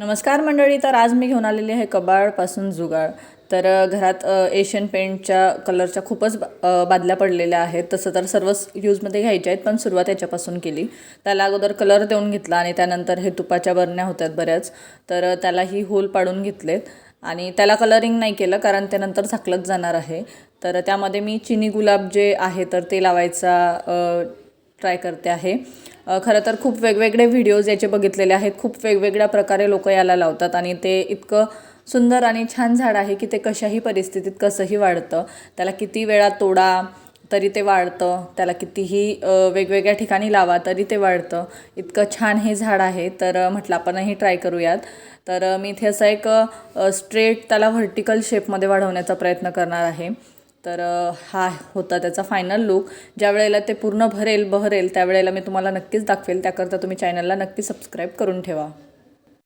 नमस्कार मंडळी. तर आज मी घेऊन आलेली आहे कबाडपासून जुगाड. तर घरात एशियन पेंटच्या कलरच्या खूपच बादल्या पडलेल्या आहेत. तसं तर सर्वच यूजमध्ये घ्यायच्या आहेत, पण सुरुवात याच्यापासून केली. त्याला अगोदर कलर देऊन घेतला आणि त्यानंतर हे तुपाच्या बरण्या होत्यात बऱ्याच, तर त्यालाही होल पाडून घेतलेत आणि त्याला कलरिंग नाही केलं कारण ते नंतर झाकलंच जाणार आहे. तर त्यामध्ये मी चिनी गुलाब जे आहे तर ते लावायचा ट्राय करते आहे. खरं तर खूप वेगवेगळे व्हिडिओज याचे बघितलेले आहेत. खूप वेगवेगळ्या प्रकारे लोक याला लावतात आणि ते इतकं सुंदर आणि छान झाड आहे की ते कशाही परिस्थितीत कसंही वाढतं. त्याला किती वेळा तोडा तरी ते वाढतं, त्याला कितीही वेगवेगळ्या ठिकाणी लावा तरी ते वाढतं. इतकं छान हे झाड आहे. तर म्हटलं आपणही ट्राय करूयात. तर मी इथे असं एक स्ट्रेट त्याला व्हर्टिकल शेपमध्ये वाढवण्याचा प्रयत्न करणार आहे. तर हा होता त्याचा फायनल लुक. ज्या वेळेला ते पूर्ण बहरेल त्यावेळेला मी तुम्हाला नक्कीच दाखवेल. त्याकरता तुम्ही चॅनलला नक्की सबस्क्राईब करून ठेवा.